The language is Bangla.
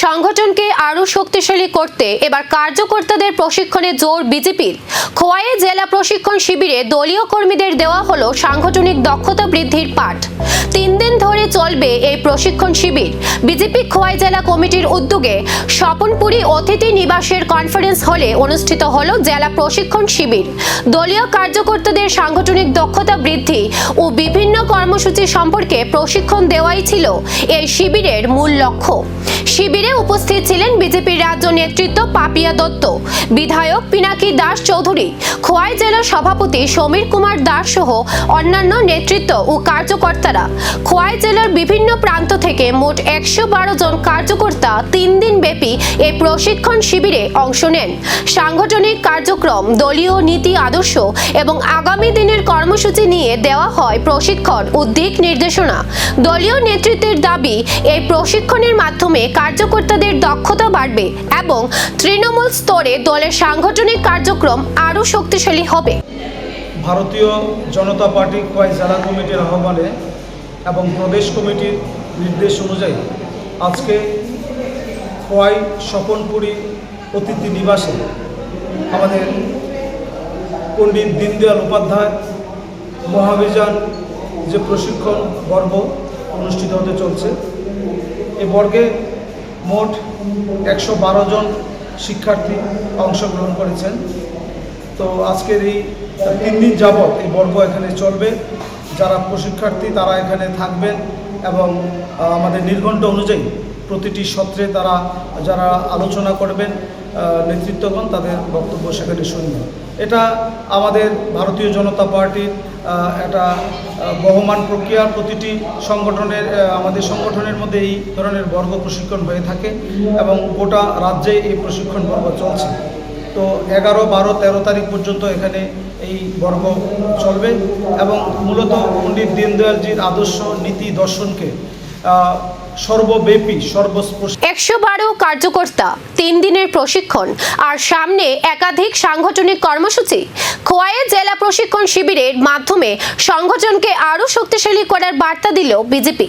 সংগঠনকে আরও শক্তিশালী করতে এবার কার্যকর্তাদের প্রশিক্ষণে জোর বিজেপির। খোয়াইয়ে জেলা প্রশিক্ষণ শিবিরে দলীয় কর্মীদের দেওয়া হলো সাংগঠনিক দক্ষতা বৃদ্ধির পাঠ। 3 দিন ধরে চলবে এই প্রশিক্ষণ শিবির। বিজেপি খোয়াই জেলা কমিটির উদ্যোগে স্বপনপুরী অতিথি নিবাসের কনফারেন্স হলে অনুষ্ঠিত হলো জেলা প্রশিক্ষণ শিবির। দলীয় কার্যকর্তাদের সাংগঠনিক দক্ষতা বৃদ্ধি ও বিভিন্ন কর্মসূচি সম্পর্কে প্রশিক্ষণ দেওয়াই ছিল এই শিবিরের মূল লক্ষ্য। শিবিরে উপস্থিত ছিলেন বিজেপির রাজ্য নেতৃত্ব পাপিয়া দত্ত, বিধায়ক পিনাকি দাস চৌধুরী, খোয়াই জেলার সভাপতি সমীর কুমার দাস সহ অন্যান্য নেতৃত্ব ও কার্যকর্তারা। খোয়াই জেলার বিভিন্ন প্রান্ত থেকে মোট 112 জন কার্যকর্তা 3 দিন ব্যাপী এই প্রশিক্ষণ শিবিরে অংশ নেন। সাংগঠনিক কার্যক্রম, দলীয় নীতি আদর্শ এবং আগামী দিনের কর্মসূচি নিয়ে দেওয়া হয় প্রশিক্ষণ ও দিক নির্দেশনা। দলীয় নেতৃত্বের দাবি, এই প্রশিক্ষণের মাধ্যমে কার্যকর্তাদের দক্ষতা বাড়বে এবং তৃণমূল স্তরে দলের সাংগঠনিক কার্যক্রম আরও শক্তিশালী হবে। ভারতীয় জনতা পার্টি খোয়াই জেলা কমিটির আহ্বানে এবং প্রদেশ কমিটির নির্দেশ অনুযায়ী আজকে খোয়াই স্বপনপুরী অতিথি নিবাসে আমাদের পণ্ডিত দীনদয়াল উপাধ্যায় মহাভিযান যে প্রশিক্ষণ পর্ব অনুষ্ঠিত হতে চলছে, এই বর্গে মোট 112 জন শিক্ষার্থী অংশগ্রহণ করেছেন। তো আজকের এই 3 দিন যাবৎ এই বর্গ এখানে চলবে। যারা প্রশিক্ষার্থী তারা এখানে থাকবেন এবং আমাদের নির্ঘণ্ট অনুযায়ী প্রতিটি সত্রে তারা যারা আলোচনা করবেন, নেতৃত্বগণ তাদের বক্তব্য সেখানে শুনবেন। এটা আমাদের ভারতীয় জনতা পার্টির একটা বহমান প্রক্রিয়া। প্রতিটি সংগঠনের আমাদের সংগঠনের মধ্যে এই ধরনের বর্গ প্রশিক্ষণ হয়ে থাকে এবং গোটা রাজ্যে এই প্রশিক্ষণ পর্ব চলছে। তো 11, 12, 13 তারিখ পর্যন্ত এখানে এই বর্গ চলবে এবং মূলত পণ্ডিত দীনদয়ালজির আদর্শ নীতি দর্শনকে সর্বব্যাপী সর্বস্পর্শী। 112 কার্যকর্তা, 3 দিনের প্রশিক্ষণ আর সামনে একাধিক সাংগঠনিক কর্মসূচি। খোয়াইয়ে জেলা প্রশিক্ষণ শিবিরের মাধ্যমে সংগঠনকে আরও শক্তিশালী করার বার্তা দিল বিজেপি।